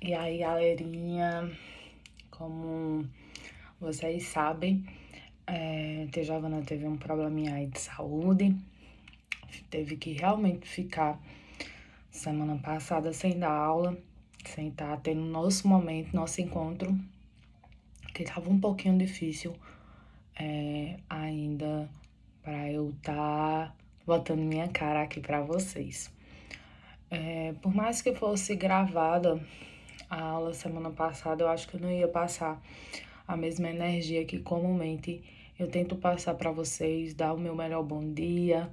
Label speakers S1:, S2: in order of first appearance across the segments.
S1: E aí, galerinha, como vocês sabem, Giovana teve um probleminha aí de saúde, teve que realmente ficar semana passada sem dar aula, sem estar tendo nosso momento, nosso encontro, que tava um pouquinho difícil ainda para eu estar botando minha cara aqui para vocês. Por mais que fosse gravada a aula semana passada, eu acho que eu não ia passar a mesma energia que comumente eu tento passar para vocês, dar o meu melhor bom dia,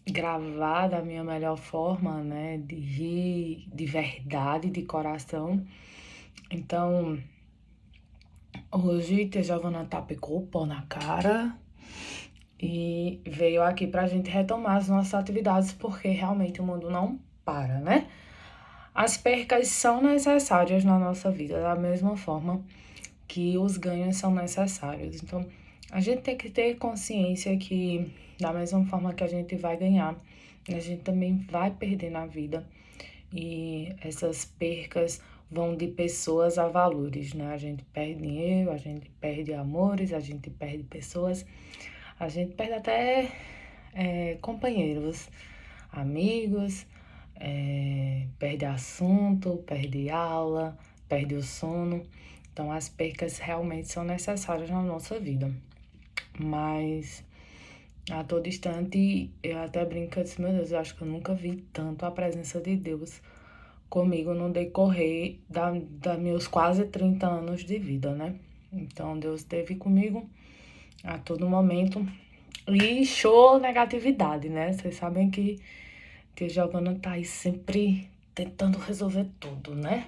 S1: gravar da minha melhor forma, né, de rir de verdade, de coração. Então, hoje a Giovana tapecou o pó na cara e veio aqui pra gente retomar as nossas atividades, porque realmente o mundo não para, né? As percas são necessárias na nossa vida, da mesma forma que os ganhos são necessários. Então, a gente tem que ter consciência que, da mesma forma que a gente vai ganhar, a gente também vai perder na vida. E essas percas vão de pessoas a valores, né? A gente perde dinheiro, a gente perde amores, a gente perde pessoas, a gente perde até companheiros, amigos, perde assunto, perde aula, perde o sono. Então, as percas realmente são necessárias na nossa vida. Mas a todo instante eu até brinco, eu disse, meu Deus, eu acho que eu nunca vi tanto a presença de Deus comigo no decorrer da meus quase 30 anos de vida, né? Então, Deus esteve comigo a todo momento. E show negatividade, né? Vocês sabem que Giovana tá aí sempre tentando resolver tudo, né?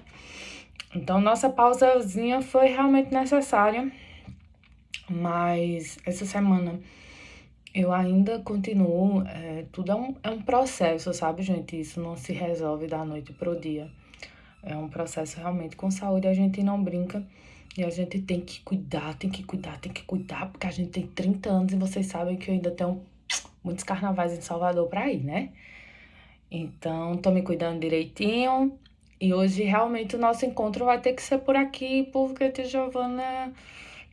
S1: Então, nossa pausazinha foi realmente necessária, mas essa semana eu ainda continuo. Tudo é um processo, sabe, gente? Isso não se resolve da noite pro dia. É um processo realmente com saúde, a gente não brinca e a gente tem que cuidar, tem que cuidar, tem que cuidar, porque a gente tem 30 anos e vocês sabem que eu ainda tenho muitos carnavais em Salvador pra ir, né? Então, tô me cuidando direitinho. E hoje, realmente, o nosso encontro vai ter que ser por aqui, porque a tia Giovana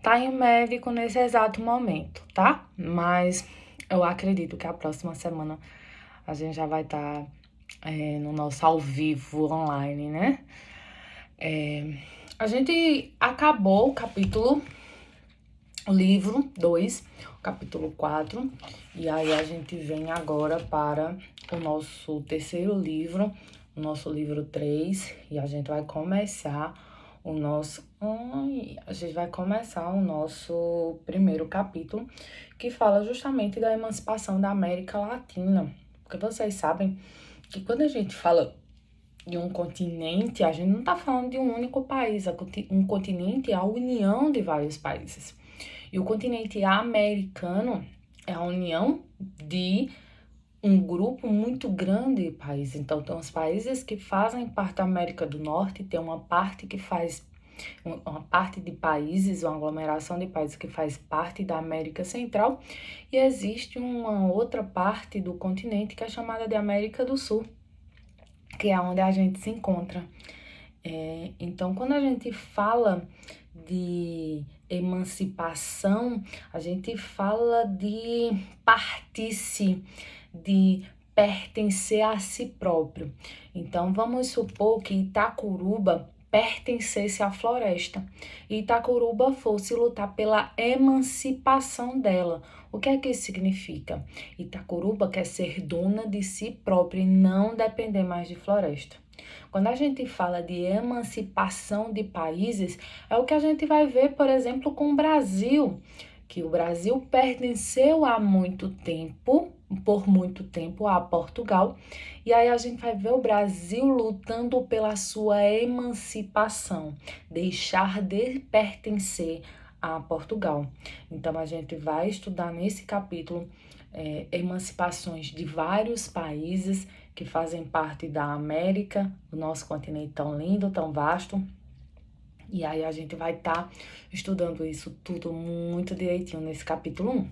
S1: tá em médico nesse exato momento, tá? Mas eu acredito que a próxima semana a gente já vai estar no nosso ao vivo online, né? A gente acabou o livro 2, o capítulo 4, e aí a gente vem agora para o nosso terceiro livro, o nosso livro 3, e a gente vai começar o nosso primeiro capítulo, que fala justamente da emancipação da América Latina. Porque vocês sabem que quando a gente fala de um continente, a gente não está falando de um único país. Um continente é a união de vários países. E o continente americano é a união de um grupo muito grande de países. Então, tem os países que fazem parte da América do Norte, tem uma parte que faz uma parte de países, uma aglomeração de países que faz parte da América Central, e existe uma outra parte do continente que é chamada de América do Sul, que é onde a gente se encontra. Então, quando a gente fala de emancipação, a gente fala de partir-se, de pertencer a si próprio. Então, vamos supor que Itacuruba pertencesse à floresta e Itacuruba fosse lutar pela emancipação dela. O que é que isso significa? Itacuruba quer ser dona de si própria e não depender mais de floresta. Quando a gente fala de emancipação de países, é o que a gente vai ver, por exemplo, com o Brasil, que o Brasil pertenceu por muito tempo, a Portugal, e aí a gente vai ver o Brasil lutando pela sua emancipação, deixar de pertencer a Portugal. Então a gente vai estudar nesse capítulo emancipações de vários países que fazem parte da América, do nosso continente tão lindo, tão vasto. E aí a gente vai estar estudando isso tudo muito direitinho nesse capítulo 1,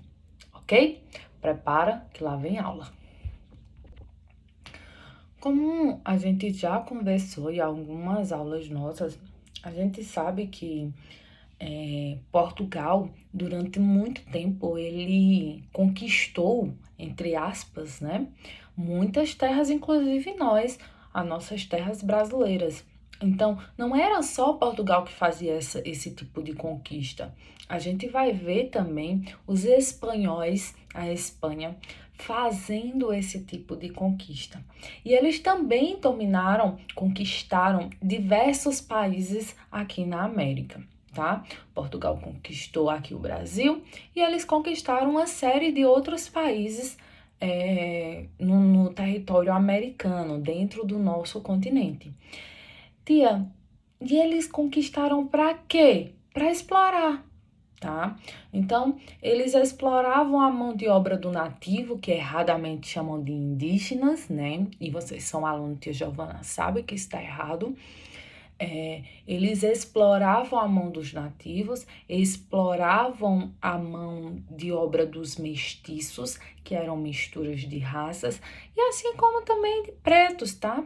S1: ok? Prepara que lá vem aula. Como a gente já conversou em algumas aulas nossas, a gente sabe que Portugal, durante muito tempo, ele conquistou, entre aspas, né, muitas terras, inclusive nós, as nossas terras brasileiras. Então, não era só Portugal que fazia esse tipo de conquista. A gente vai ver também os espanhóis, a Espanha, fazendo esse tipo de conquista. E eles também dominaram, conquistaram diversos países aqui na América, tá? Portugal conquistou aqui o Brasil e eles conquistaram uma série de outros países no território americano, dentro do nosso continente. Tia, e eles conquistaram para quê? Para explorar, tá? Então, eles exploravam a mão de obra do nativo, que erradamente chamam de indígenas, né? E vocês são alunos, tia Giovana, sabe que está errado. Eles exploravam a mão dos nativos, exploravam a mão de obra dos mestiços, que eram misturas de raças, e assim como também de pretos, tá?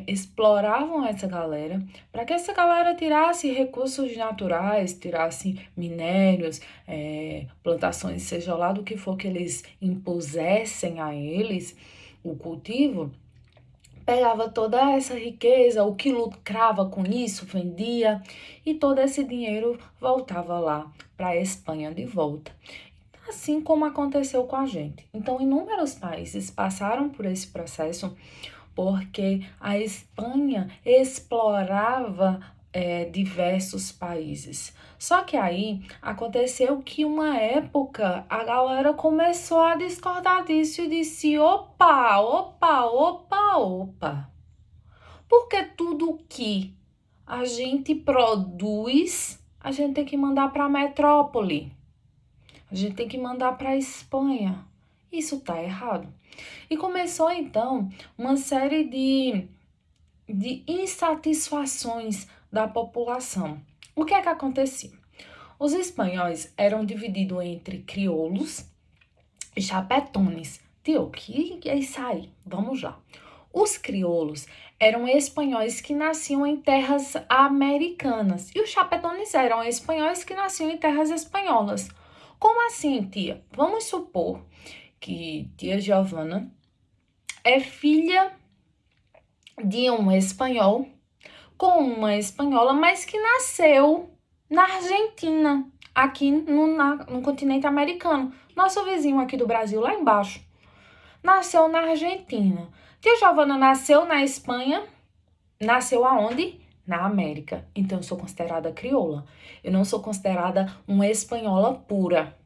S1: Exploravam essa galera para que essa galera tirasse recursos naturais, tirasse minérios, plantações, seja lá do que for que eles impusessem a eles o cultivo, pegava toda essa riqueza, o que lucrava com isso, vendia, e todo esse dinheiro voltava lá para a Espanha de volta. Assim como aconteceu com a gente. Então, inúmeros países passaram por esse processo porque a Espanha explorava diversos países. Só que aí aconteceu que uma época a galera começou a discordar disso e disse: opa, opa, opa, opa. Porque tudo que a gente produz, a gente tem que mandar para a metrópole. A gente tem que mandar para a Espanha. Isso tá errado. E começou então uma série de insatisfações da população. O que é que acontecia? Os espanhóis eram divididos entre crioulos e chapetones. Tio, o que é isso aí? Vamos lá. Os crioulos eram espanhóis que nasciam em terras americanas e os chapetones eram espanhóis que nasciam em terras espanholas. Como assim, tia? Vamos supor que tia Giovana é filha de um espanhol com uma espanhola, mas que nasceu na Argentina, aqui no continente americano. Nosso vizinho aqui do Brasil, lá embaixo, nasceu na Argentina. Tia Giovana nasceu na Espanha, nasceu aonde? Na América. Então, eu sou considerada crioula. Eu não sou considerada uma espanhola pura.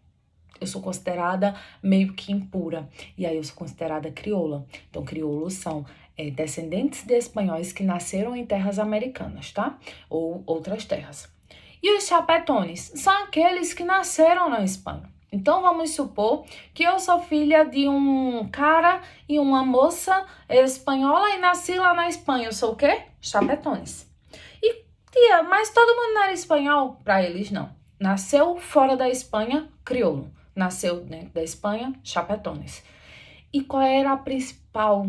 S1: Eu sou considerada meio que impura. E aí eu sou considerada crioula. Então, crioulos são descendentes de espanhóis que nasceram em terras americanas, tá? Ou outras terras. E os chapetones são aqueles que nasceram na Espanha. Então, vamos supor que eu sou filha de um cara e uma moça espanhola e nasci lá na Espanha. Eu sou o quê? Chapetones. E, tia, mas todo mundo não era espanhol? Para eles, não. Nasceu fora da Espanha, crioulo. Nasceu dentro da Espanha, chapetones. E qual era a principal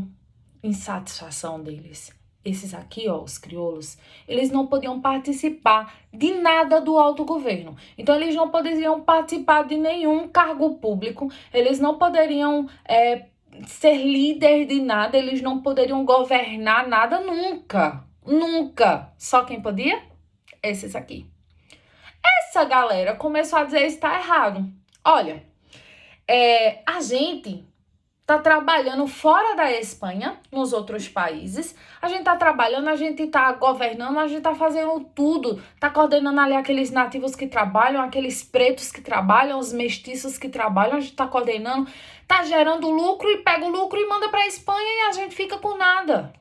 S1: insatisfação deles? Esses aqui, ó, os crioulos, eles não podiam participar de nada do autogoverno. Então, eles não poderiam participar de nenhum cargo público, eles não poderiam ser líder de nada, eles não poderiam governar nada nunca. Nunca. Só quem podia? Esses aqui. Essa galera começou a dizer: está errado. Olha, a gente tá trabalhando fora da Espanha, nos outros países. A gente tá trabalhando, a gente tá governando, a gente tá fazendo tudo. Tá coordenando ali aqueles nativos que trabalham, aqueles pretos que trabalham, os mestiços que trabalham. A gente tá coordenando, tá gerando lucro e pega o lucro e manda pra Espanha e a gente fica com nada.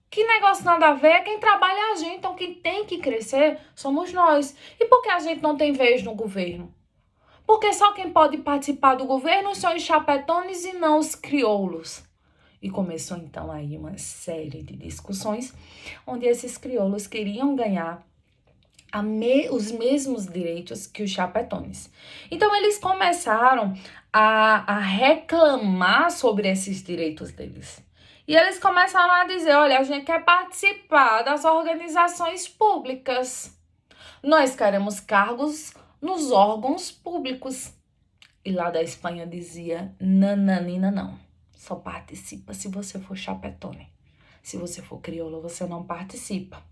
S1: Que negócio nada a ver, quem trabalha é a gente, então quem tem que crescer somos nós. E por que a gente não tem vez no governo? Porque só quem pode participar do governo são os chapetones e não os crioulos. E começou então aí uma série de discussões onde esses crioulos queriam ganhar os mesmos direitos que os chapetones. Então eles começaram a reclamar sobre esses direitos deles. E eles começaram a dizer, olha, a gente quer participar das organizações públicas. Nós queremos cargos nos órgãos públicos. E lá da Espanha dizia, nananina não, só participa se você for chapetone. Se você for crioulo, você não participa.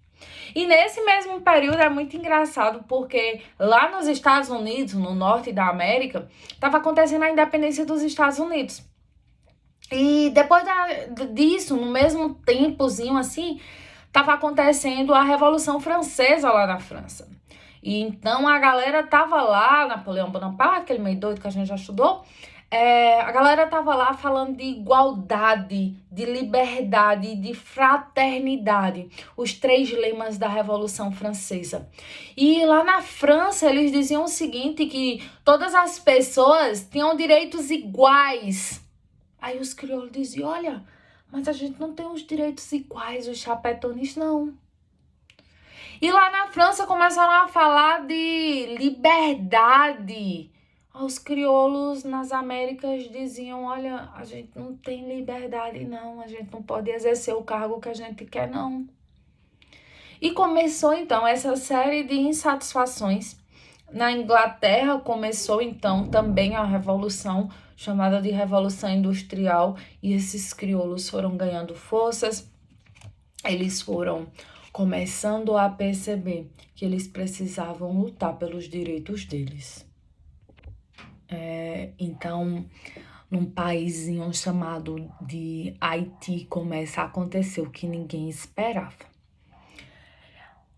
S1: E nesse mesmo período é muito engraçado, porque lá nos Estados Unidos, no norte da América, estava acontecendo a independência dos Estados Unidos. E depois disso, no mesmo tempozinho assim, estava acontecendo a Revolução Francesa lá na França. E então a galera tava lá, Napoleão Bonaparte, aquele meio doido que a gente já estudou, a galera tava lá falando de igualdade, de liberdade, de fraternidade, os 3 lemas da Revolução Francesa. E lá na França eles diziam o seguinte, que todas as pessoas tinham direitos iguais. Aí os crioulos diziam, olha, mas a gente não tem os direitos iguais, os chapetones não. E lá na França começaram a falar de liberdade. Os crioulos nas Américas diziam, olha, a gente não tem liberdade não, a gente não pode exercer o cargo que a gente quer não. E começou então essa série de insatisfações. Na Inglaterra começou então também a revolução, chamada de Revolução Industrial, e esses crioulos foram ganhando forças, eles foram começando a perceber que eles precisavam lutar pelos direitos deles. Então, num paísinho chamado de Haiti, começa a acontecer o que ninguém esperava.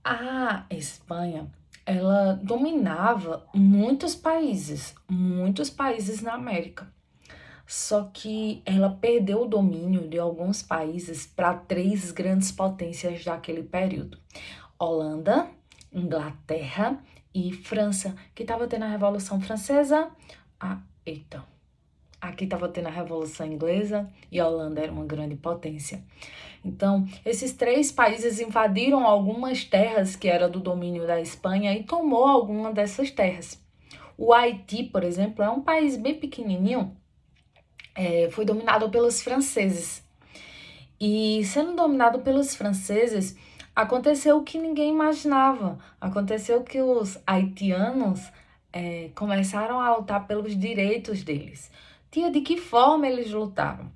S1: A Espanha, ela dominava muitos países na América. Só que ela perdeu o domínio de alguns países para 3 grandes potências daquele período. Holanda, Inglaterra e França, que estava tendo a Revolução Francesa. Aqui estava tendo a Revolução Inglesa e a Holanda era uma grande potência. Então, esses 3 países invadiram algumas terras que era do domínio da Espanha e tomou alguma dessas terras. O Haiti, por exemplo, é um país bem pequenininho, foi dominado pelos franceses. E sendo dominado pelos franceses, aconteceu o que ninguém imaginava. Aconteceu que os haitianos começaram a lutar pelos direitos deles. De que forma eles lutaram?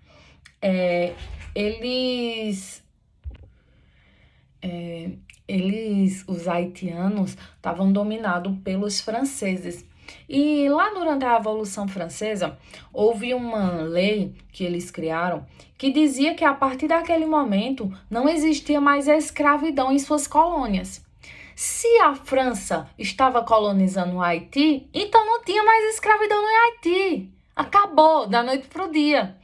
S1: Os haitianos estavam dominados pelos franceses. E lá durante a Revolução Francesa, houve uma lei que eles criaram que dizia que a partir daquele momento não existia mais a escravidão em suas colônias. Se a França estava colonizando o Haiti, então não tinha mais escravidão no Haiti. Acabou, da noite para o dia.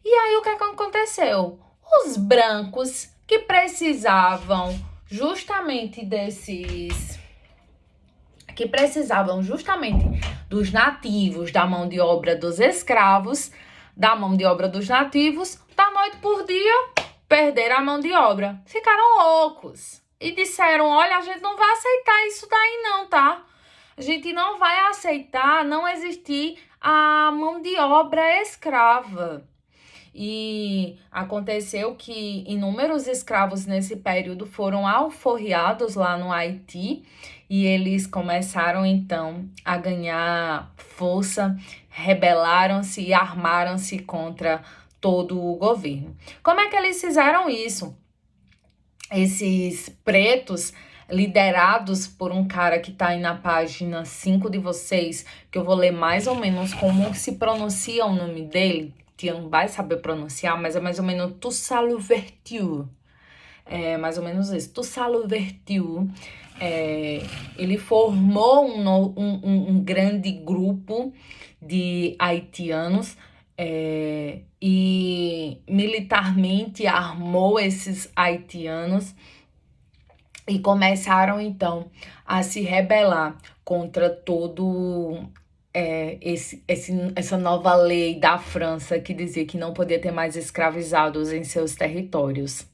S1: E aí o que aconteceu? Os brancos que precisavam justamente dos nativos, da mão de obra dos escravos, da mão de obra dos nativos, da noite por dia, perderam a mão de obra. Ficaram loucos e disseram, olha, a gente não vai aceitar isso daí não, tá? A gente não vai aceitar não existir a mão de obra escrava. E aconteceu que inúmeros escravos nesse período foram alforriados lá no Haiti e eles começaram então a ganhar força, rebelaram-se e armaram-se contra todo o governo. Como é que eles fizeram isso? Esses pretos, liderados por um cara que tá aí na página 5 de vocês, que eu vou ler mais ou menos como se pronuncia o nome dele, Tia não vai saber pronunciar, mas é mais ou menos Toussaint Louverture. É mais ou menos isso, Toussaint Louverture. Ele formou um grande grupo de haitianos e militarmente armou esses haitianos e começaram então a se rebelar contra todo essa nova lei da França que dizia que não podia ter mais escravizados em seus territórios.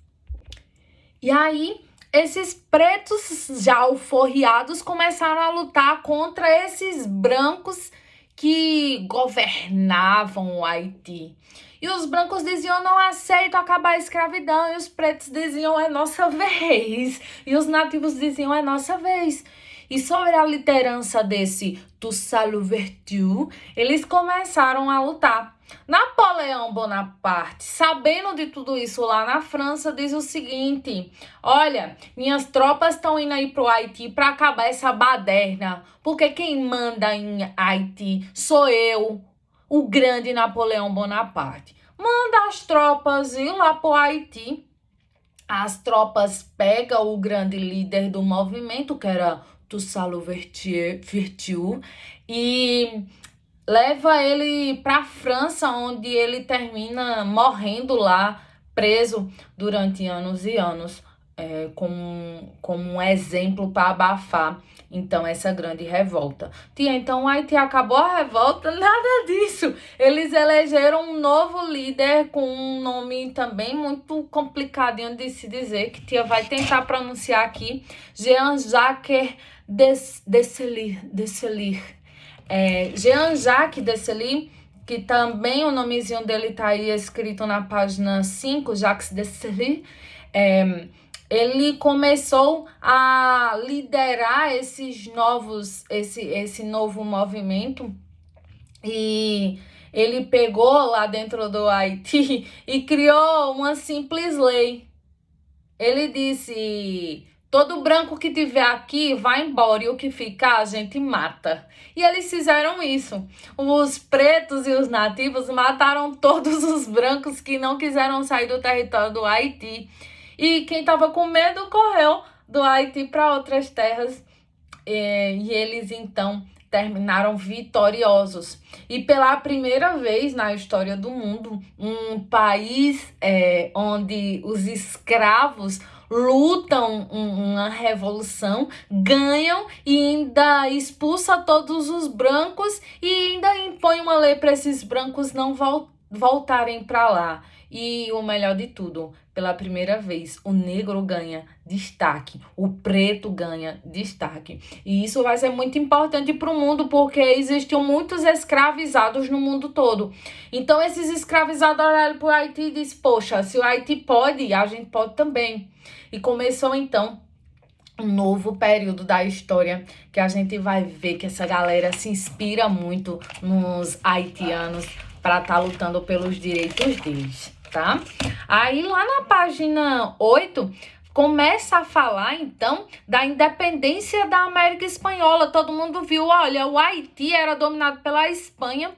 S1: E aí, esses pretos já alforriados começaram a lutar contra esses brancos que governavam o Haiti. E os brancos diziam, não aceito acabar a escravidão. E os pretos diziam, é nossa vez. E os nativos diziam, é nossa vez. E sobre a liderança desse Toussaint Louverture, eles começaram a lutar. Napoleão Bonaparte, sabendo de tudo isso lá na França, diz o seguinte: olha, minhas tropas estão indo aí pro Haiti para acabar essa baderna, porque quem manda em Haiti sou eu, o grande Napoleão Bonaparte. Manda as tropas ir lá pro Haiti. As tropas pegam o grande líder do movimento, que era Toussaint Louverture, e leva ele para a França, onde ele termina morrendo lá, preso durante anos e anos, como um exemplo para abafar, então, essa grande revolta. Tia, então o Haiti acabou a revolta? Nada disso. Eles elegeram um novo líder com um nome também muito complicadinho de se dizer, que tia vai tentar pronunciar aqui, Jean-Jacques Dessalines. Jean-Jacques Dessalines, que também o nomezinho dele tá aí escrito na página 5, Jacques Dessalines, ele começou a liderar esse novo movimento, e ele pegou lá dentro do Haiti e criou uma simples lei. Ele disse: todo branco que tiver aqui vai embora, e o que ficar a gente mata. E eles fizeram isso. Os pretos e os nativos mataram todos os brancos que não quiseram sair do território do Haiti. E quem estava com medo correu do Haiti para outras terras. E eles então terminaram vitoriosos. E pela primeira vez na história do mundo, um país onde os escravos lutam uma revolução, ganham e ainda expulsa todos os brancos e ainda impõe uma lei para esses brancos não voltarem para lá. E o melhor de tudo, pela primeira vez, o negro ganha destaque, o preto ganha destaque. E isso vai ser muito importante para o mundo, porque existiam muitos escravizados no mundo todo. Então, esses escravizados olharam para o Haiti e disseram: poxa, se o Haiti pode, a gente pode também. E começou, então, um novo período da história, que a gente vai ver que essa galera se inspira muito nos haitianos para estar lutando pelos direitos deles, tá? Aí lá na página 8 começa a falar então da independência da América Espanhola. Todo mundo viu, olha, o Haiti era dominado pela Espanha,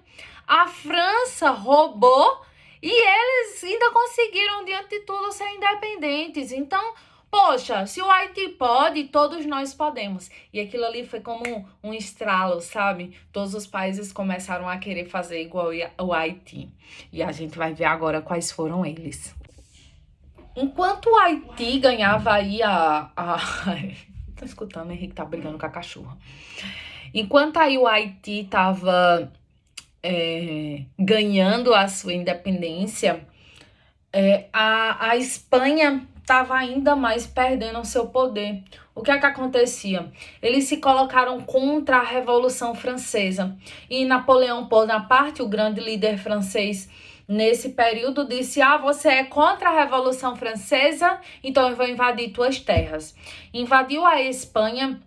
S1: a França roubou e eles ainda conseguiram, diante de tudo, ser independentes. Então, poxa, se o Haiti pode, todos nós podemos. E aquilo ali foi como um estralo, sabe? Todos os países começaram a querer fazer igual o Haiti. E a gente vai ver agora quais foram eles. Enquanto o Haiti ganhava aí Tô escutando, o Henrique tá brigando com a cachorra. Enquanto aí o Haiti tava ganhando a sua independência, a Espanha estava ainda mais perdendo o seu poder. O que é que acontecia? Eles se colocaram contra a Revolução Francesa. E Napoleão Bonaparte, o grande líder francês, nesse período disse: você é contra a Revolução Francesa? Então eu vou invadir tuas terras. Invadiu a Espanha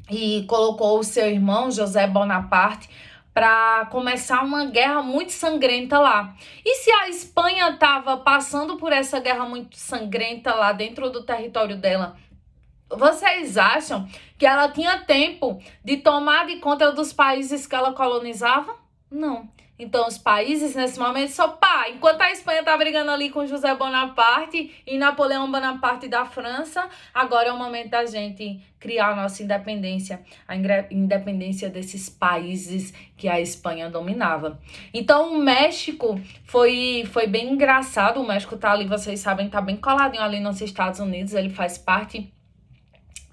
S1: e colocou o seu irmão, José Bonaparte, para começar uma guerra muito sangrenta lá. E se a Espanha estava passando por essa guerra muito sangrenta lá dentro do território dela, vocês acham que ela tinha tempo de tomar de conta dos países que ela colonizava? Não. Então, os países, nesse momento, enquanto a Espanha tá brigando ali com José Bonaparte e Napoleão Bonaparte da França, agora é o momento da gente criar a nossa independência, a independência desses países que a Espanha dominava. Então, o México foi bem engraçado. O México tá ali, vocês sabem, tá bem coladinho ali nos Estados Unidos. Ele faz parte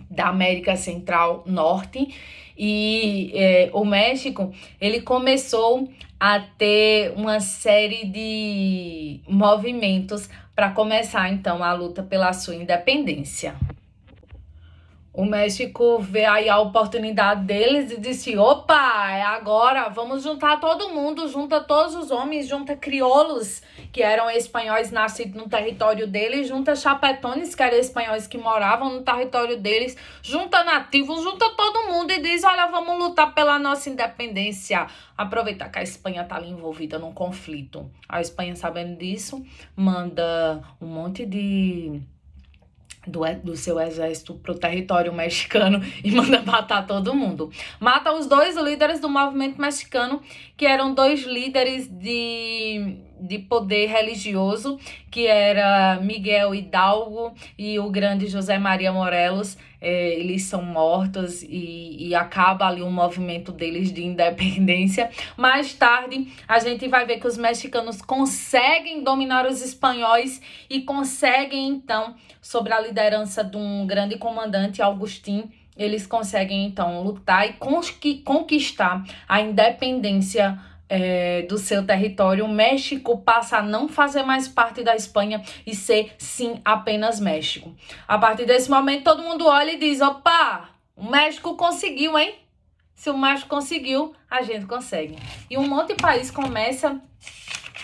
S1: da América Central Norte. E o México, ele começou a ter uma série de movimentos para começar, então, a luta pela sua independência. O México vê aí a oportunidade deles e disse: opa, é agora, vamos juntar todo mundo, junta todos os homens, junta crioulos, que eram espanhóis nascidos no território deles, junta chapetones, que eram espanhóis que moravam no território deles, junta nativos, junta todo mundo e diz: olha, vamos lutar pela nossa independência. Aproveitar que a Espanha está ali envolvida num conflito. A Espanha, sabendo disso, manda um monte do seu exército pro território mexicano e manda matar todo mundo. Mata os dois líderes do movimento mexicano, que eram dois líderes de poder religioso, que era Miguel Hidalgo e o grande José Maria Morelos. Eles são mortos e acaba ali o movimento deles de independência. Mais tarde, a gente vai ver que os mexicanos conseguem dominar os espanhóis e conseguem, então, sobre a liderança de um grande comandante, Agustín, eles conseguem, então, lutar e conquistar a independência do seu território. O México passa a não fazer mais parte da Espanha e ser, sim, apenas México. A partir desse momento, todo mundo olha e diz: opa, o México conseguiu, hein? Se o México conseguiu, a gente consegue. E um monte de país começa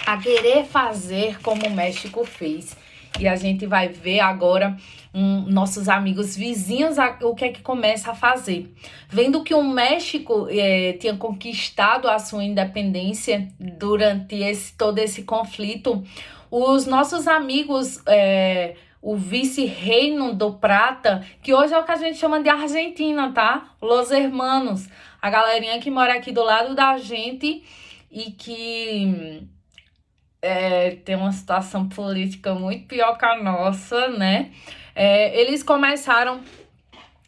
S1: a querer fazer como o México fez. E a gente vai ver agora nossos amigos vizinhos o que é que começa a fazer. Vendo que o México tinha conquistado a sua independência durante todo esse conflito, os nossos amigos, o vice-reino do Prata, que hoje é o que a gente chama de Argentina, tá? Los Hermanos, a galerinha que mora aqui do lado da gente e que tem uma situação política muito pior que a nossa, né? Eles começaram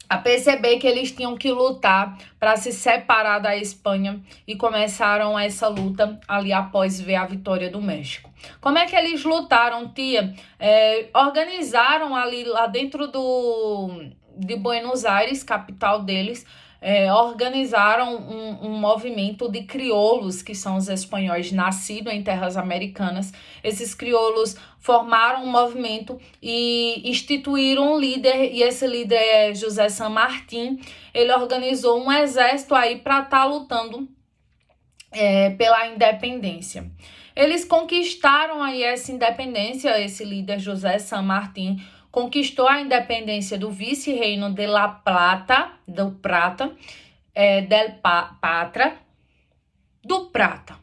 S1: a perceber que eles tinham que lutar para se separar da Espanha e começaram essa luta ali após ver a vitória do México. Como é que eles lutaram, tia? Organizaram ali lá dentro de Buenos Aires, capital deles, organizaram um movimento de crioulos, que são os espanhóis nascidos em terras americanas. Esses crioulos formaram um movimento e instituíram um líder, e esse líder é José San Martín. Ele organizou um exército aí para estar lutando pela independência. Eles conquistaram aí essa independência, esse líder José San Martín conquistou a independência do vice-reino de La Plata, do Prata, do Prata.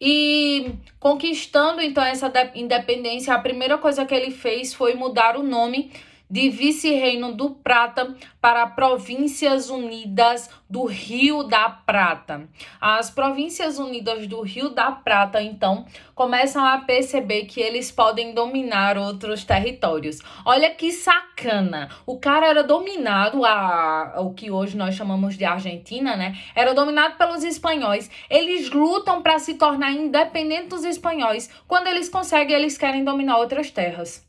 S1: E conquistando então essa independência, a primeira coisa que ele fez foi mudar o nome de vice-reino do Prata para Províncias Unidas do Rio da Prata. As Províncias Unidas do Rio da Prata, então, começam a perceber que eles podem dominar outros territórios. Olha que sacana! O cara era dominado, o que hoje nós chamamos de Argentina, né? Era dominado pelos espanhóis. Eles lutam para se tornar independentes dos espanhóis. Quando eles conseguem, eles querem dominar outras terras.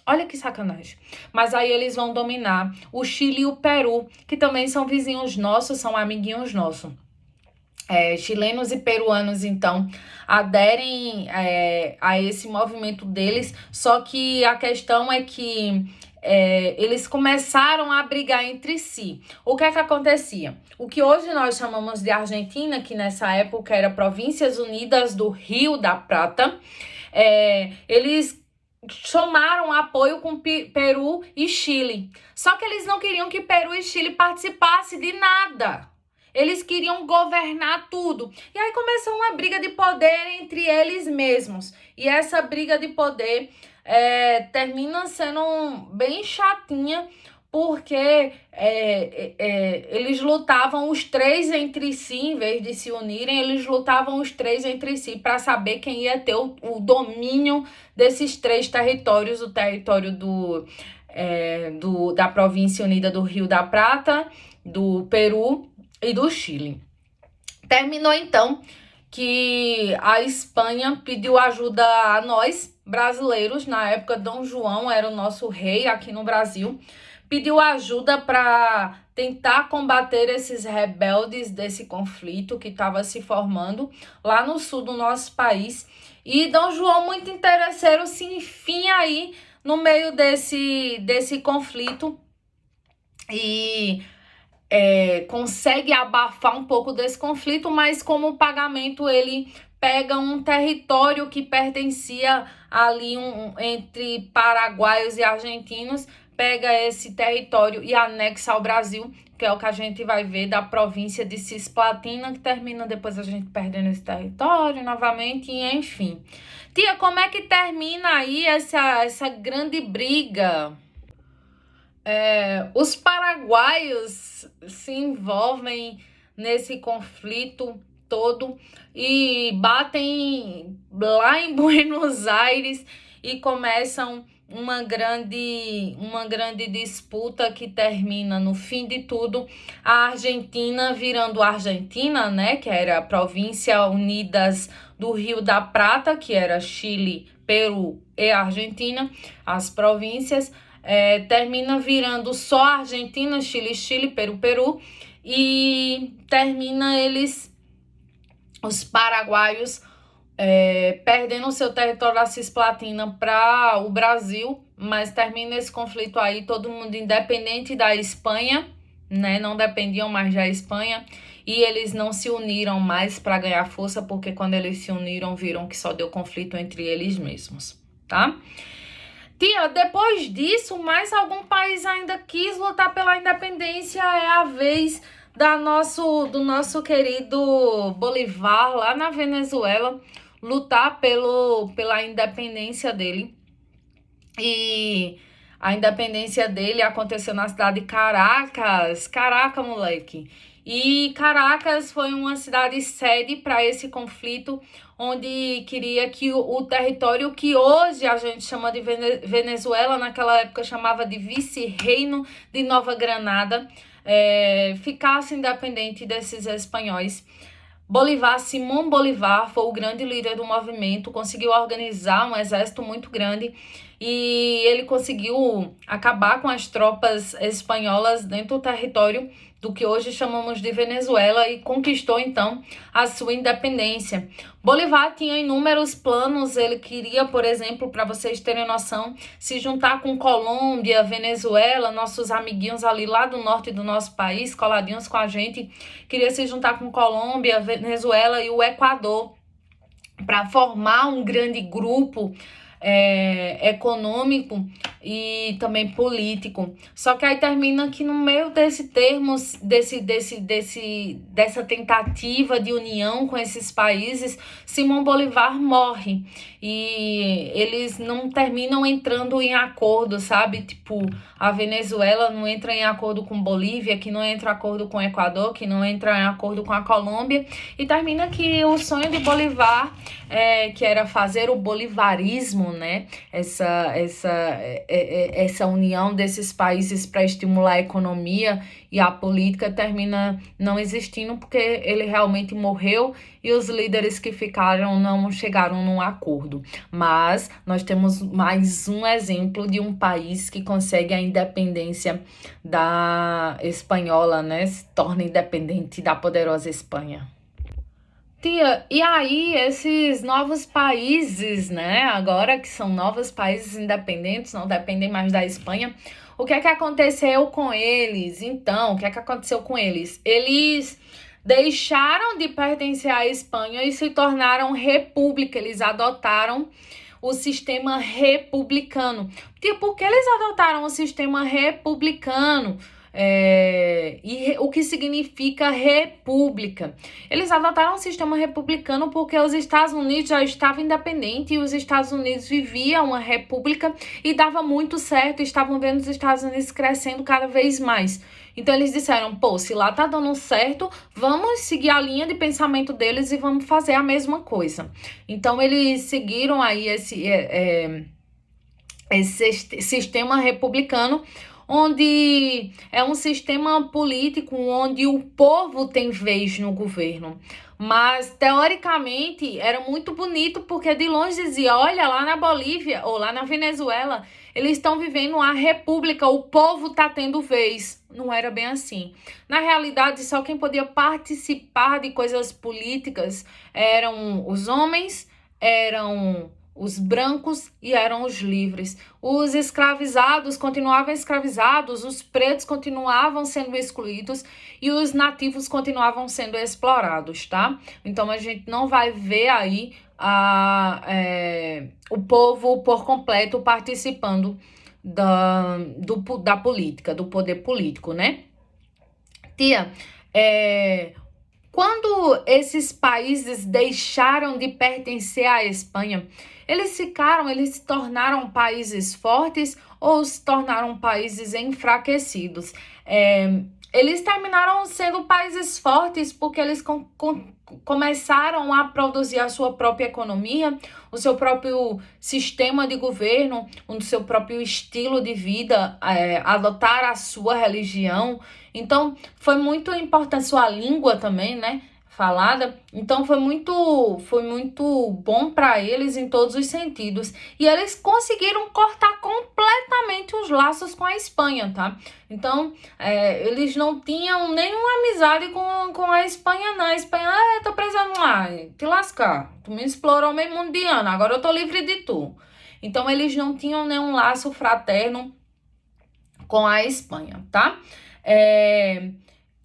S1: Olha que sacanagem. Mas aí eles vão dominar o Chile e o Peru, que também são vizinhos nossos, são amiguinhos nossos. Chilenos e peruanos, então, aderem a esse movimento deles, só que a questão é que eles começaram a brigar entre si. O que é que acontecia? O que hoje nós chamamos de Argentina, que nessa época era Províncias Unidas do Rio da Prata, eles somaram apoio com Peru e Chile. Só que eles não queriam que Peru e Chile participassem de nada. Eles queriam governar tudo. E aí começou uma briga de poder entre eles mesmos. E essa briga de poder termina sendo bem chatinha, porque eles lutavam os três entre si, em vez de se unirem, eles lutavam os três entre si para saber quem ia ter o domínio desses três territórios, o território da Província Unida do Rio da Prata, do Peru e do Chile. Terminou então que a Espanha pediu ajuda a nós, brasileiros. Na época, Dom João era o nosso rei aqui no Brasil. Pediu ajuda para tentar combater esses rebeldes desse conflito que estava se formando lá no sul do nosso país. E Dom João, muito interesseiro, se enfia aí no meio desse conflito e consegue abafar um pouco desse conflito, mas como pagamento ele pega um território que pertencia ali entre paraguaios e argentinos, pega esse território e anexa ao Brasil, que é o que a gente vai ver da província de Cisplatina, que termina depois a gente perdendo esse território novamente, e enfim. Tia, como é que termina aí essa grande briga? Os paraguaios se envolvem nesse conflito todo e batem lá em Buenos Aires e começam uma grande disputa que termina no fim de tudo a Argentina virando Argentina, né, que era a Província Unidas do Rio da Prata, que era Chile, Peru e Argentina, as províncias termina virando só Argentina, Chile, Peru, e termina os paraguaios, perdendo o seu território da Cisplatina para o Brasil, mas termina esse conflito aí, todo mundo independente da Espanha, né? Não dependiam mais da Espanha, e eles não se uniram mais para ganhar força, porque quando eles se uniram, viram que só deu conflito entre eles mesmos, tá? Tia, depois disso, mais algum país ainda quis lutar pela independência. É a vez do nosso querido Bolivar, lá na Venezuela, lutar pela independência dele. E a independência dele aconteceu na cidade de Caracas. Caraca, moleque. E Caracas foi uma cidade sede para esse conflito, onde queria que o território que hoje a gente chama de Venezuela, naquela época chamava de Vice-Reino de Nova Granada, ficasse independente desses espanhóis. Simão Bolivar foi o grande líder do movimento, conseguiu organizar um exército muito grande e ele conseguiu acabar com as tropas espanholas dentro do território do que hoje chamamos de Venezuela e conquistou então a sua independência. Bolivar tinha inúmeros planos, ele queria, por exemplo, para vocês terem noção, se juntar com Colômbia, Venezuela, nossos amiguinhos ali lá do norte do nosso país, coladinhos com a gente, queria se juntar com Colômbia, Venezuela e o Equador para formar um grande grupo econômico e também político. Só que aí termina que no meio desse termo, dessa tentativa de união com esses países, Simão Bolivar morre. E eles não terminam entrando em acordo, sabe? Tipo, a Venezuela não entra em acordo com Bolívia, que não entra em acordo com o Equador, que não entra em acordo com a Colômbia. E termina que o sonho de Bolivar, que era fazer o bolivarismo, né? Essa união desses países para estimular a economia e a política termina não existindo porque ele realmente morreu e os líderes que ficaram não chegaram num acordo. Mas nós temos mais um exemplo de um país que consegue a independência da espanhola, né? Se torna independente da poderosa Espanha. Tia, e aí esses novos países, né, agora que são novos países independentes, não dependem mais da Espanha, o que é que aconteceu com eles? Então, o que é que aconteceu com eles? Eles deixaram de pertencer à Espanha e se tornaram república, eles adotaram o sistema republicano. Tipo, por que eles adotaram o sistema republicano? O que significa república? Eles adotaram um sistema republicano porque os Estados Unidos já estavam independentes e os Estados Unidos viviam uma república e dava muito certo, estavam vendo os Estados Unidos crescendo cada vez mais. Então eles disseram, pô, se lá tá dando certo, vamos seguir a linha de pensamento deles e vamos fazer a mesma coisa. Então eles seguiram aí esse sistema republicano, onde é um sistema político onde o povo tem vez no governo. Mas, teoricamente, era muito bonito porque de longe dizia, olha, lá na Bolívia ou lá na Venezuela, eles estão vivendo uma república, o povo está tendo vez. Não era bem assim. Na realidade, só quem podia participar de coisas políticas eram os homens, eram os brancos e eram os livres. Os escravizados continuavam escravizados, os pretos continuavam sendo excluídos e os nativos continuavam sendo explorados, tá? Então a gente não vai ver aí o povo por completo participando da política, do poder político, né? Tia, quando esses países deixaram de pertencer à Espanha, eles se tornaram países fortes ou se tornaram países enfraquecidos? Eles terminaram sendo países fortes porque eles começaram a produzir a sua própria economia, o seu próprio sistema de governo, o seu próprio estilo de vida, adotar a sua religião. Então, foi muito importante sua língua também, né? Falada. Então, foi muito bom para eles em todos os sentidos. E eles conseguiram cortar completamente os laços com a Espanha, tá? Então, eles não tinham nenhuma amizade com a Espanha, não. A Espanha, tô precisando lá, te lascar. Tu me explorou meio mundo de ano, agora eu tô livre de tu. Então, eles não tinham nenhum laço fraterno com a Espanha, tá?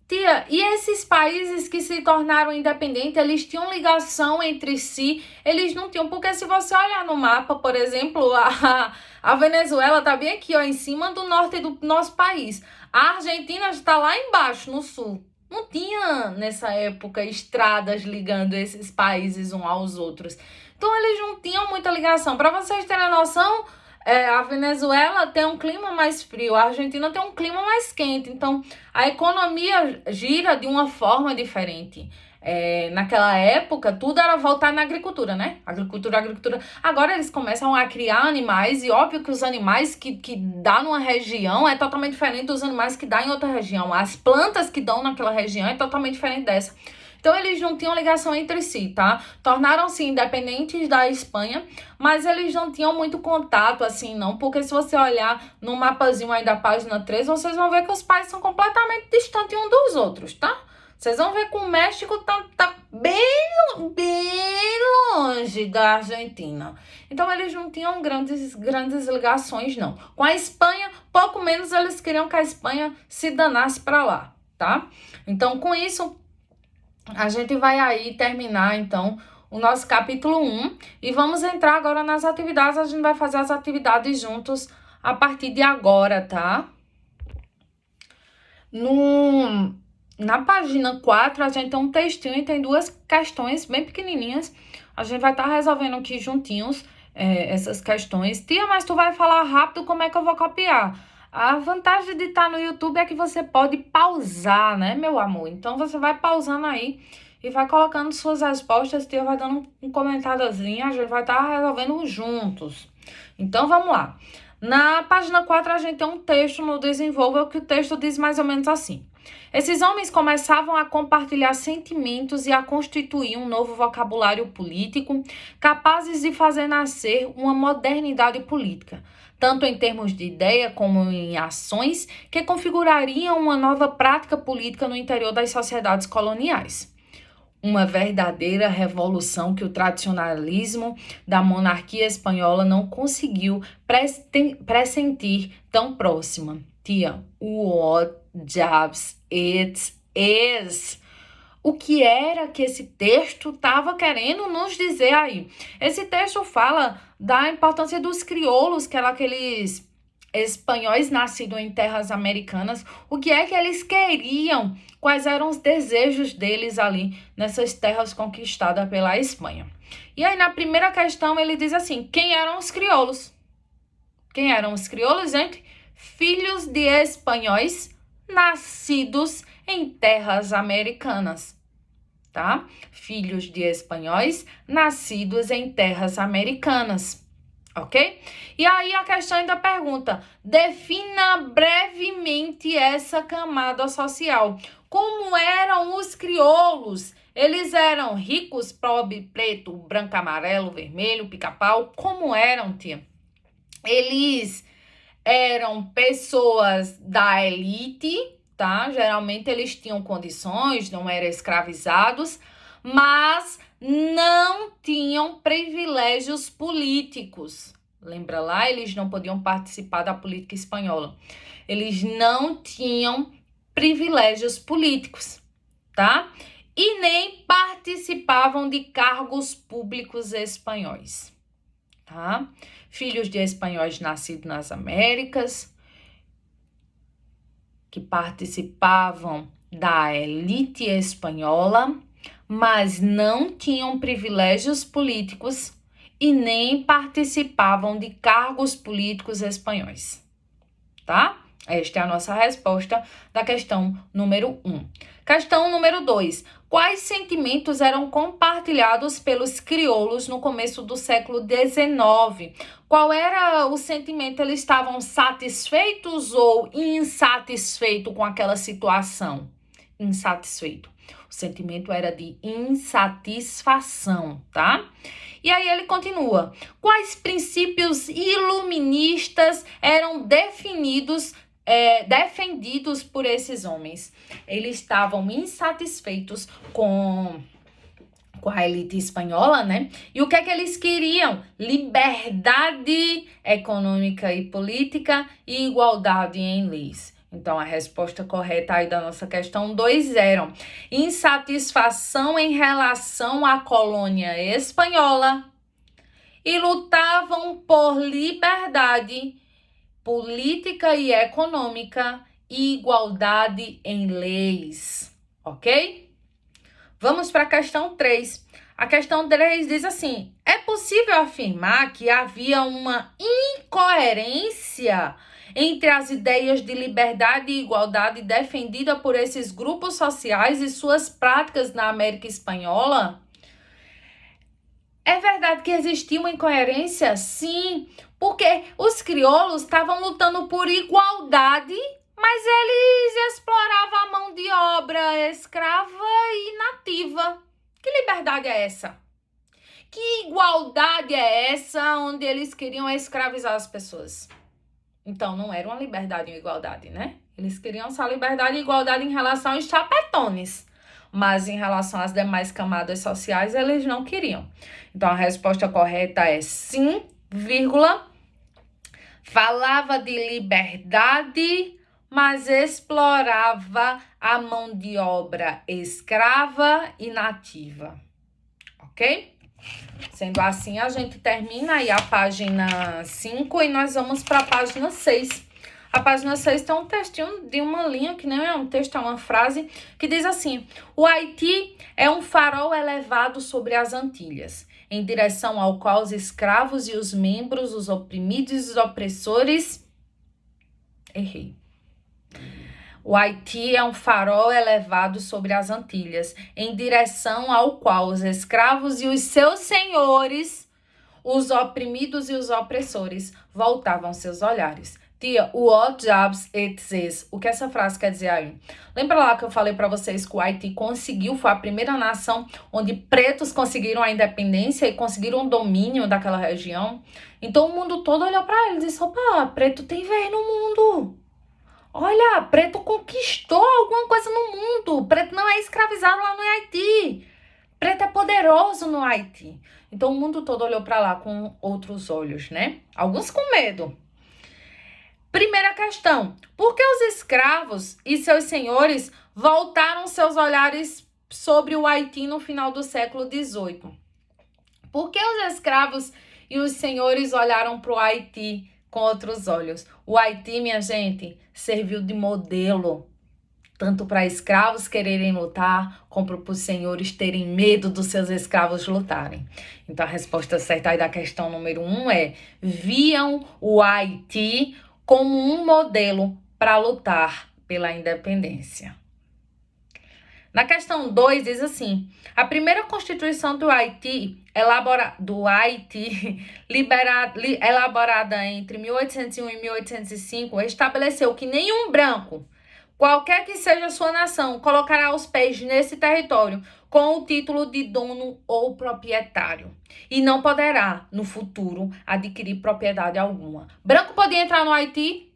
S1: Tia, e esses países que se tornaram independentes, eles tinham ligação entre si? Eles não tinham, porque se você olhar no mapa, por exemplo, a Venezuela tá bem aqui, ó, em cima do norte do nosso país. A Argentina está lá embaixo, no sul. Não tinha, nessa época, estradas ligando esses países uns aos outros. Então, eles não tinham muita ligação. Para vocês terem noção, a Venezuela tem um clima mais frio, a Argentina tem um clima mais quente, então a economia gira de uma forma diferente. Naquela época, tudo era voltado na agricultura, né? Agricultura. Agora eles começam a criar animais, e óbvio que os animais que dá numa região é totalmente diferente dos animais que dá em outra região. As plantas que dão naquela região é totalmente diferente dessa. Então, eles não tinham ligação entre si, tá? Tornaram-se independentes da Espanha, mas eles não tinham muito contato, assim, não. Porque se você olhar no mapazinho aí da página 3, vocês vão ver que os países são completamente distantes uns dos outros, tá? Vocês vão ver que o México tá bem longe da Argentina. Então, eles não tinham grandes ligações, não. Com a Espanha, pouco menos eles queriam que a Espanha se danasse para lá, tá? Então, com isso, a gente vai aí terminar, então, o nosso capítulo 1 e vamos entrar agora nas atividades. A gente vai fazer as atividades juntos a partir de agora, tá? Na página 4, a gente tem um textinho e tem duas questões bem pequenininhas. A gente vai estar resolvendo aqui juntinhos essas questões. Tia, mas tu vai falar rápido, como é que eu vou copiar? A vantagem de estar no YouTube é que você pode pausar, né, meu amor? Então, você vai pausando aí e vai colocando suas respostas. Tia vai dando um comentáriozinho, a gente vai estar resolvendo juntos. Então, vamos lá. Na página 4, a gente tem um texto no Desenvolva, que o texto diz mais ou menos assim. Esses homens começavam a compartilhar sentimentos e a constituir um novo vocabulário político, capazes de fazer nascer uma modernidade política, tanto em termos de ideia como em ações, que configurariam uma nova prática política no interior das sociedades coloniais. Uma verdadeira revolução que o tradicionalismo da monarquia espanhola não conseguiu pressentir tão próxima. Tia, what jobs it is? O que era que esse texto estava querendo nos dizer aí? Esse texto fala da importância dos crioulos, que eram aqueles espanhóis nascidos em terras americanas. O que é que eles queriam? Quais eram os desejos deles ali nessas terras conquistadas pela Espanha? E aí, na primeira questão, ele diz assim: quem eram os crioulos? Quem eram os crioulos, gente? Filhos de espanhóis nascidos em terras americanas, tá? Filhos de espanhóis nascidos em terras americanas, ok? E aí a questão ainda pergunta: defina brevemente essa camada social. Como eram os crioulos? Eles eram ricos, pobre, preto, branco, amarelo, vermelho, pica-pau? Como eram, tia? Eles eram pessoas da elite, tá? Geralmente eles tinham condições, não eram escravizados, mas não tinham privilégios políticos. Lembra lá? Eles não podiam participar da política espanhola. Eles não tinham privilégios políticos, tá? E nem participavam de cargos públicos espanhóis, tá? Filhos de espanhóis nascidos nas Américas, que participavam da elite espanhola, mas não tinham privilégios políticos e nem participavam de cargos políticos espanhóis, tá? Esta é a nossa resposta da questão número 1. Questão número 2. Quais sentimentos eram compartilhados pelos crioulos no começo do século XIX? Qual era o sentimento? Eles estavam satisfeitos ou insatisfeitos com aquela situação? Insatisfeito. O sentimento era de insatisfação, tá? E aí ele continua. Quais princípios iluministas eram defendidos por esses homens? Eles estavam insatisfeitos com a elite espanhola, né? E o que é que eles queriam? Liberdade econômica e política e igualdade em leis. Então, a resposta correta aí da nossa questão 2 eram insatisfação em relação à colônia espanhola e lutavam por liberdade política e econômica e igualdade em leis, ok? Vamos para a questão 3. A questão 3 diz assim: é possível afirmar que havia uma incoerência entre as ideias de liberdade e igualdade defendida por esses grupos sociais e suas práticas na América Espanhola? É verdade que existia uma incoerência? Sim, porque os crioulos estavam lutando por igualdade, mas eles exploravam a mão de obra escrava e nativa. Que liberdade é essa? Que igualdade é essa onde eles queriam escravizar as pessoas? Então, não era uma liberdade e igualdade, né? Eles queriam só liberdade e igualdade em relação aos chapetones, mas em relação às demais camadas sociais, eles não queriam. Então, a resposta correta é sim, vírgula, falava de liberdade, mas explorava a mão de obra escrava e nativa, ok? Sendo assim, a gente termina aí a página 5 e nós vamos para a página 6. A página 6 tem um textinho de uma linha, que nem é um texto, é uma frase, que diz assim: o Haiti é um farol elevado sobre as Antilhas, em direção ao qual os escravos e os membros, os oprimidos e os opressores... Errei. O Haiti é um farol elevado sobre as Antilhas, em direção ao qual os escravos e os seus senhores, os oprimidos e os opressores, voltavam seus olhares. Tia, what jobs it is? O que essa frase quer dizer aí? Lembra lá que eu falei para vocês que o Haiti foi a primeira nação onde pretos conseguiram a independência e conseguiram o domínio daquela região? Então o mundo todo olhou para ele e disse: opa, preto tem vez no mundo. Olha, preto conquistou alguma coisa no mundo. Preto não é escravizado lá no Haiti. Preto é poderoso no Haiti. Então, o mundo todo olhou para lá com outros olhos, né? Alguns com medo. Primeira questão. Por que os escravos e seus senhores voltaram seus olhares sobre o Haiti no final do século XVIII? Por que os escravos e os senhores olharam para o Haiti com outros olhos? O Haiti, minha gente, serviu de modelo, tanto para escravos quererem lutar, como para os senhores terem medo dos seus escravos lutarem. Então, a resposta certa aí da questão número 1 é: viam o Haiti como um modelo para lutar pela independência. Na questão 2 diz assim: a primeira Constituição do Haiti, elaborada entre 1801 e 1805, estabeleceu que nenhum branco, qualquer que seja a sua nação, colocará os pés nesse território com o título de dono ou proprietário e não poderá, no futuro, adquirir propriedade alguma. Branco podia entrar no Haiti?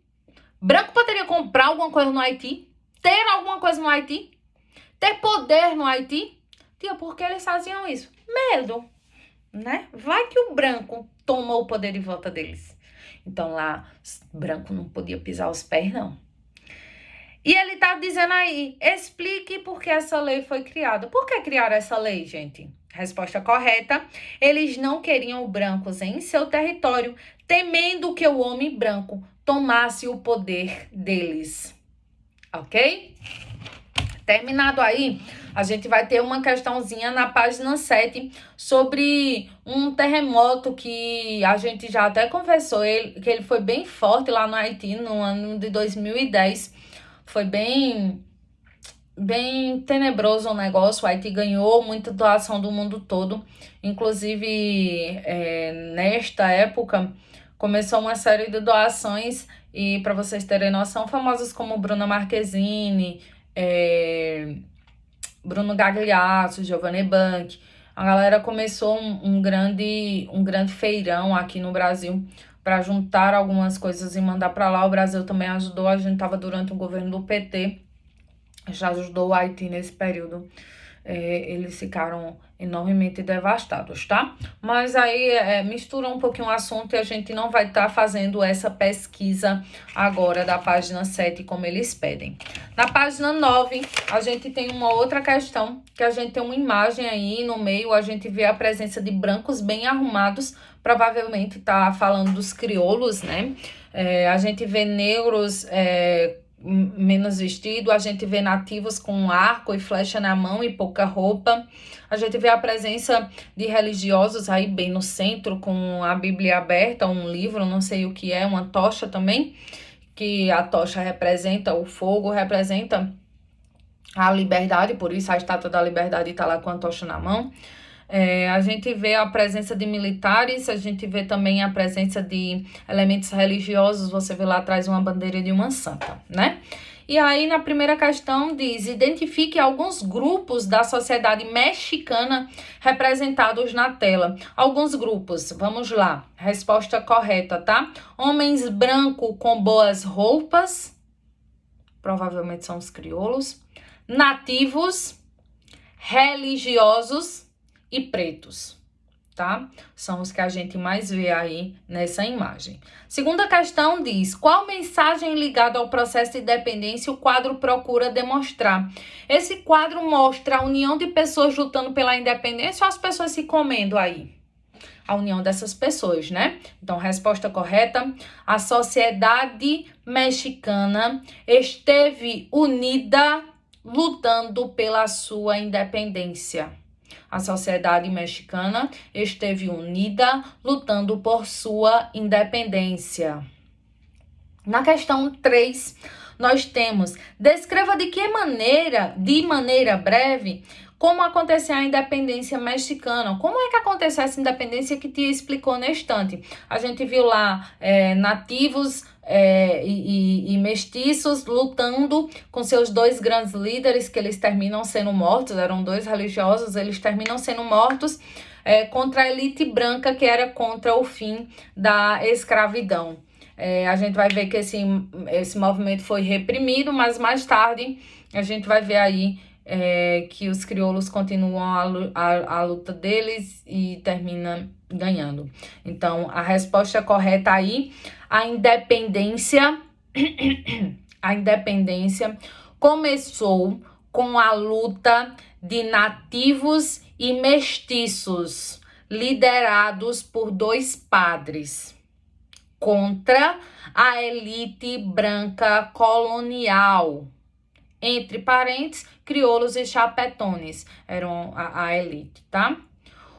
S1: Branco poderia comprar alguma coisa no Haiti? Ter alguma coisa no Haiti? Ter poder no Haiti? Tia, por que eles faziam isso? Medo, né? Vai que o branco tomou o poder de volta deles. Então lá, branco não podia pisar os pés, não. E ele tá dizendo aí, explique por que essa lei foi criada. Por que criaram essa lei, gente? Resposta correta, eles não queriam brancos em seu território, temendo que o homem branco tomasse o poder deles. Ok? Terminado aí, a gente vai ter uma questãozinha na página 7 sobre um terremoto que a gente já até conversou, que ele foi bem forte lá no Haiti no ano de 2010. Foi bem tenebroso o negócio. O Haiti ganhou muita doação do mundo todo. Inclusive, nesta época, começou uma série de doações. E para vocês terem noção, famosos como Bruna Marquezine, Bruno Gagliasso, Giovanni Bank. A galera começou um grande feirão aqui no Brasil para juntar algumas coisas e mandar para lá. O Brasil também ajudou. A gente estava durante o governo do PT. Já ajudou o Haiti nesse período. Eles ficaram enormemente devastados, tá? Mas aí mistura um pouquinho o assunto e a gente não vai estar fazendo essa pesquisa agora da página 7 como eles pedem. Na página 9, a gente tem uma outra questão, que a gente tem uma imagem aí no meio, a gente vê a presença de brancos bem arrumados, provavelmente tá falando dos crioulos, né? A gente vê negros menos vestido, a gente vê nativos com arco e flecha na mão e pouca roupa. A gente vê a presença de religiosos aí bem no centro, com a Bíblia aberta, um livro, não sei o que é, uma tocha também, que a tocha representa o fogo, representa a liberdade, por isso a estátua da liberdade está lá com a tocha na mão. A gente vê a presença de militares, a gente vê também a presença de elementos religiosos, você vê lá atrás uma bandeira de uma santa, né? E aí, na primeira questão, diz, identifique alguns grupos da sociedade mexicana representados na tela. Alguns grupos, vamos lá, resposta correta, tá? Homens brancos com boas roupas, provavelmente são os crioulos, nativos, religiosos, e pretos, tá? São os que a gente mais vê aí nessa imagem. Segunda questão diz, qual mensagem ligada ao processo de independência o quadro procura demonstrar? Esse quadro mostra a união de pessoas lutando pela independência ou as pessoas se comendo aí? A união dessas pessoas, né? Então, resposta correta, a sociedade mexicana esteve unida lutando pela sua independência. A sociedade mexicana esteve unida, lutando por sua independência. Na questão 3, nós temos, descreva de maneira breve, como aconteceu a independência mexicana. Como é que aconteceu essa independência que Tia explicou na estante? A gente viu lá nativos e mestiços lutando com seus dois grandes líderes, que eles terminam sendo mortos, eram dois religiosos, eles terminam sendo mortos contra a elite branca, que era contra o fim da escravidão. A gente vai ver que esse movimento foi reprimido, mas mais tarde a gente vai ver aí que os crioulos continuam a luta deles e termina ganhando. Então, a resposta correta aí, a independência começou com a luta de nativos e mestiços, liderados por dois padres, contra a elite branca colonial. Entre parênteses, crioulos e chapetones eram a elite, tá?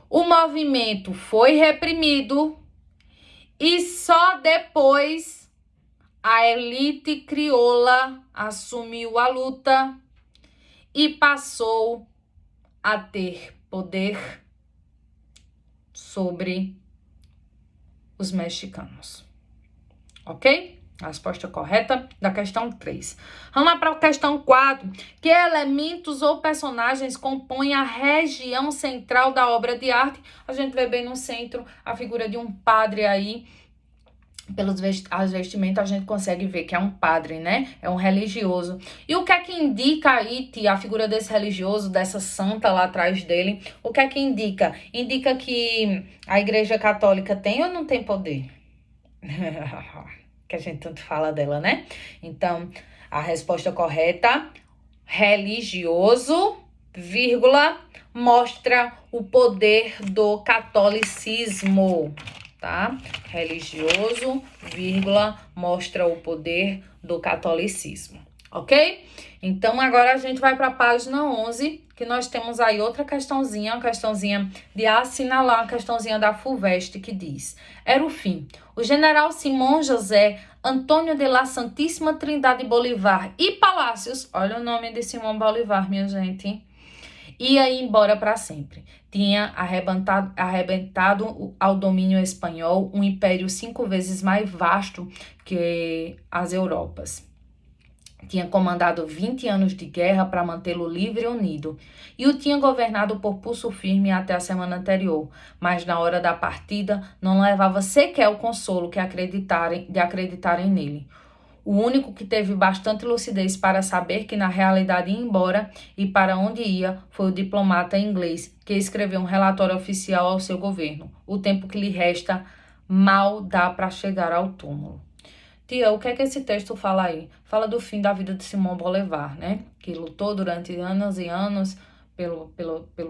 S1: O movimento foi reprimido e só depois a elite crioula assumiu a luta e passou a ter poder sobre os mexicanos. Ok? A resposta correta da questão 3. Vamos lá para a questão 4. Que elementos ou personagens compõem a região central da obra de arte? A gente vê bem no centro a figura de um padre aí, as vestimentas a gente consegue ver que é um padre, né? É um religioso. E o que é que indica aí, tia, a figura desse religioso, dessa santa lá atrás dele? O que é que indica? Indica que a Igreja Católica tem ou não tem poder? Que a gente tanto fala dela, né? Então, a resposta correta, religioso, vírgula, mostra o poder do catolicismo, tá? Religioso, vírgula, mostra o poder do catolicismo, ok? Então, agora a gente vai para a página 11, que nós temos aí outra questãozinha, uma questãozinha de assinalar, uma questãozinha da FUVEST, que diz: era o fim. O general Simão José Antônio de la Santíssima Trindade Bolivar e Palácios, olha o nome de Simão Bolivar, minha gente, ia embora para sempre. Tinha arrebentado ao domínio espanhol um império 5 vezes mais vasto que as Europas. Tinha comandado 20 anos de guerra para mantê-lo livre e unido, e o tinha governado por pulso firme até a semana anterior, mas na hora da partida não levava sequer o consolo de acreditarem nele. O único que teve bastante lucidez para saber que na realidade ia embora e para onde ia foi o diplomata inglês, que escreveu um relatório oficial ao seu governo. O tempo que lhe resta mal dá para chegar ao túmulo. Tia, o que é que esse texto fala aí? Fala do fim da vida de Simão Bolivar, né? Que lutou durante anos e anos pelo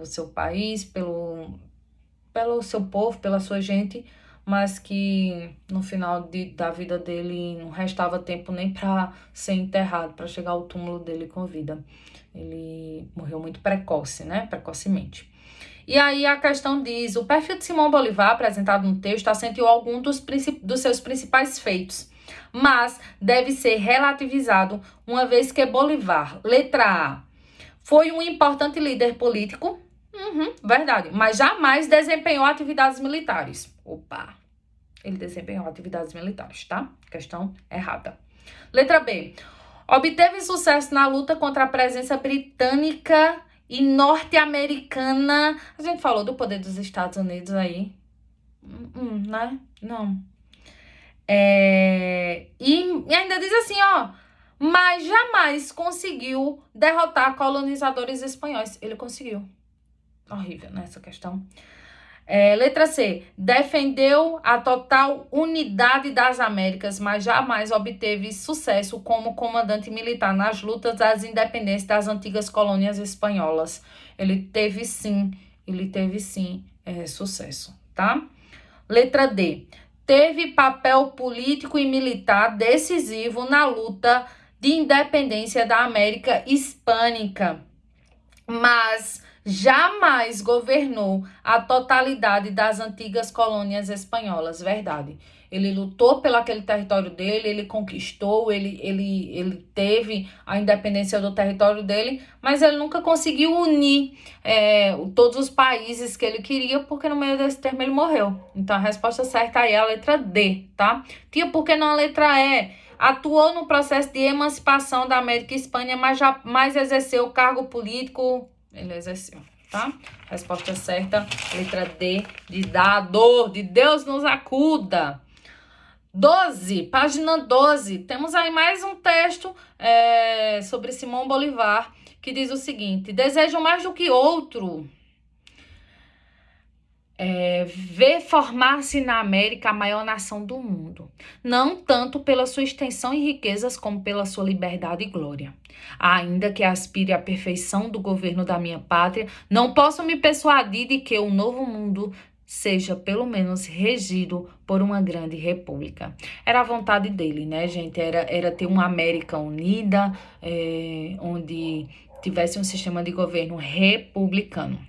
S1: seu país, pelo seu povo, pela sua gente, mas que no final da vida dele não restava tempo nem para ser enterrado, para chegar ao túmulo dele com vida. Ele morreu muito precoce, né? Precocemente. E aí a questão diz: o perfil de Simão Bolivar, apresentado no texto, acentuou algum dos seus principais feitos, mas deve ser relativizado, uma vez que Bolivar, letra A, foi um importante líder político, verdade, mas jamais desempenhou atividades militares. Opa, ele desempenhou atividades militares, tá? Questão errada. Letra B, obteve sucesso na luta contra a presença britânica e norte-americana. A gente falou do poder dos Estados Unidos aí, né? Não. E ainda diz assim, ó, mas jamais conseguiu derrotar colonizadores espanhóis. Ele conseguiu. Horrível, né, essa questão. Letra C, defendeu a total unidade das Américas, mas jamais obteve sucesso como comandante militar nas lutas das independências das antigas colônias espanholas. Ele teve sim sucesso, tá? Letra D, teve papel político e militar decisivo na luta de independência da América Hispânica, mas jamais governou a totalidade das antigas colônias espanholas, verdade. Ele lutou pelo aquele território dele, ele conquistou, ele teve a independência do território dele, mas ele nunca conseguiu unir todos os países que ele queria, porque no meio desse termo ele morreu. Então a resposta certa aí é a letra D, tá? Tia, por que não a letra E? Atuou no processo de emancipação da América Hispânica, mas jamais exerceu cargo político. Ele exerceu, tá? Resposta certa, letra D, de dado, de Deus nos acuda. 12, página 12. Temos aí mais um texto sobre Simão Bolivar, que diz o seguinte: desejo mais do que outro ver formar-se na América a maior nação do mundo, não tanto pela sua extensão e riquezas, como pela sua liberdade e glória. Ainda que aspire à perfeição do governo da minha pátria, não posso me persuadir de que o novo mundo seja, pelo menos, regido por uma grande república. Era a vontade dele, né, gente? Era ter uma América unida, onde tivesse um sistema de governo republicano.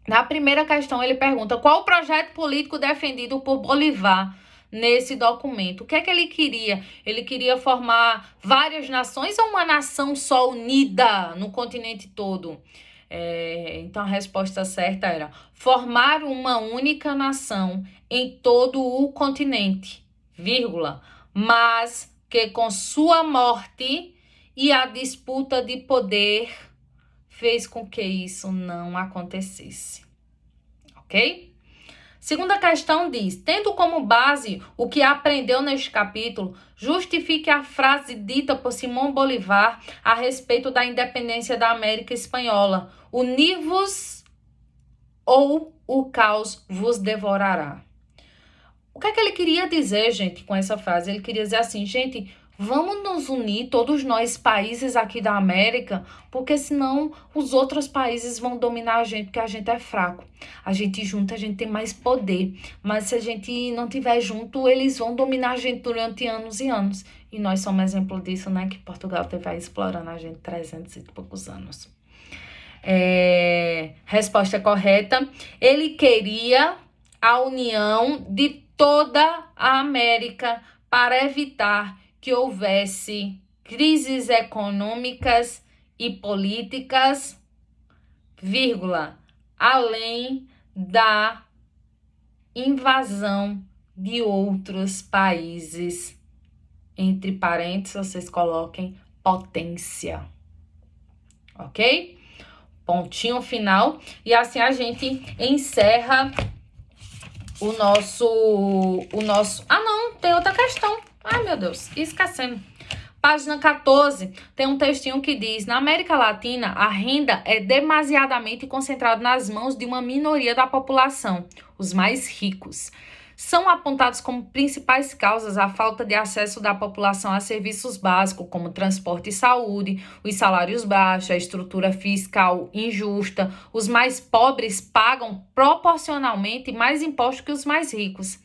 S1: Na primeira questão, ele pergunta qual o projeto político defendido por Bolivar nesse documento. O que é que ele queria? Ele queria formar várias nações ou uma nação só unida no continente todo? Então, a resposta certa era formar uma única nação em todo o continente, vírgula, mas que com sua morte e a disputa de poder fez com que isso não acontecesse, ok? Segunda questão diz: tendo como base o que aprendeu neste capítulo, justifique a frase dita por Simão Bolívar a respeito da independência da América Espanhola. Univos ou o caos vos devorará. O que é que ele queria dizer, gente, com essa frase? Ele queria dizer assim, gente, vamos nos unir, todos nós, países aqui da América, porque senão os outros países vão dominar a gente, porque a gente é fraco. A gente junto, a gente tem mais poder. Mas se a gente não tiver junto, eles vão dominar a gente durante anos e anos. E nós somos exemplo disso, né? Que Portugal teve aí explorando a gente 300 e poucos anos. Resposta correta. Ele queria a união de toda a América para evitar que houvesse crises econômicas e políticas, vírgula, além da invasão de outros países. Entre parênteses, vocês coloquem potência. Ok? Pontinho final. E assim a gente encerra o nosso... Ah, não, tem outra questão. Ai, meu Deus, esquecendo. Página 14, tem um textinho que diz: na América Latina, a renda é demasiadamente concentrada nas mãos de uma minoria da população, os mais ricos. São apontados como principais causas a falta de acesso da população a serviços básicos, como transporte e saúde, os salários baixos, a estrutura fiscal injusta. Os mais pobres pagam proporcionalmente mais impostos que os mais ricos.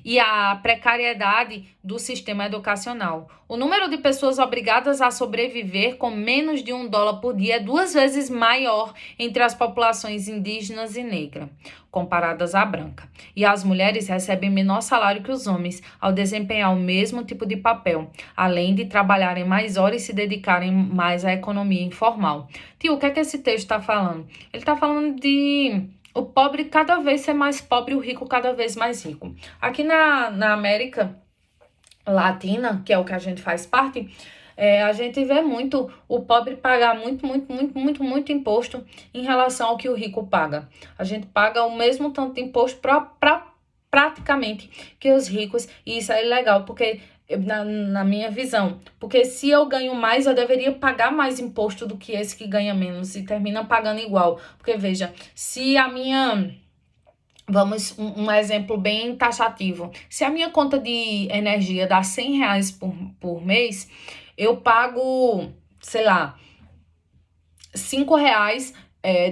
S1: E a precariedade do sistema educacional. O número de pessoas obrigadas a sobreviver com menos de $1 por dia é 2 vezes maior entre as populações indígenas e negras, comparadas à branca. E as mulheres recebem menor salário que os homens ao desempenhar o mesmo tipo de papel, além de trabalharem mais horas e se dedicarem mais à economia informal. Tio, o que é que esse texto está falando? Ele está falando de o pobre cada vez ser mais pobre e o rico cada vez mais rico. Aqui na América Latina, que é o que a gente faz parte, a gente vê muito o pobre pagar muito imposto em relação ao que o rico paga. A gente paga o mesmo tanto de imposto praticamente que os ricos, e isso é ilegal, porque na minha visão, porque se eu ganho mais, eu deveria pagar mais imposto do que esse que ganha menos e termina pagando igual, porque veja, se a minha, vamos, um exemplo bem taxativo, se a minha conta de energia dá R$100 por mês, eu pago, sei lá, R$5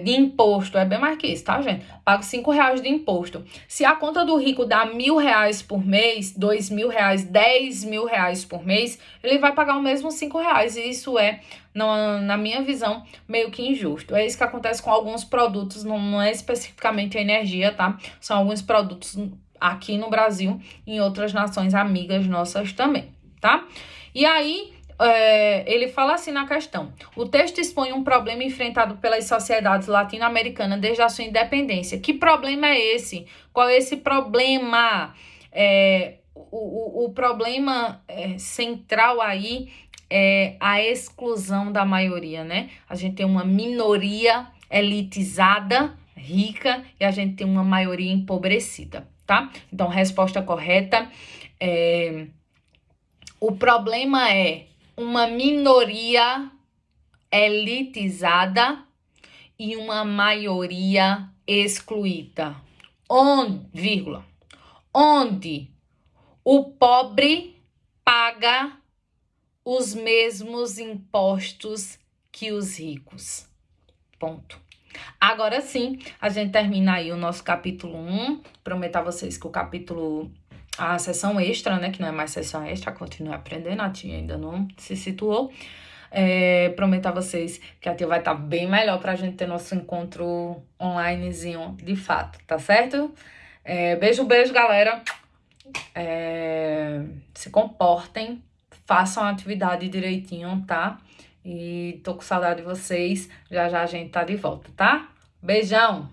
S1: de imposto, é bem mais que isso, tá, gente? Pago R$5 de imposto. Se a conta do rico dá R$1.000 por mês, R$2.000, R$10.000 por mês, ele vai pagar o mesmo R$5. E isso é, na minha visão, meio que injusto. É isso que acontece com alguns produtos, não é especificamente a energia, tá? São alguns produtos aqui no Brasil e em outras nações amigas nossas também, tá? E aí, ele fala assim na questão: o texto expõe um problema enfrentado pelas sociedades latino-americanas desde a sua independência. Que problema é esse? Qual é esse problema? O problema central aí é a exclusão da maioria, né? A gente tem uma minoria elitizada, rica, e a gente tem uma maioria empobrecida, tá? Então, resposta correta o problema é uma minoria elitizada e uma maioria excluída. Onde o pobre paga os mesmos impostos que os ricos. Ponto. Agora sim, a gente termina aí o nosso capítulo 1. Prometo a vocês que a sessão extra, né, que não é mais sessão extra, continue aprendendo, a tia ainda não se situou. Prometo a vocês que a tia vai estar bem melhor pra gente ter nosso encontro onlinezinho de fato, tá certo? Beijo, galera. Se comportem, façam a atividade direitinho, tá? E tô com saudade de vocês. Já a gente tá de volta, tá? Beijão!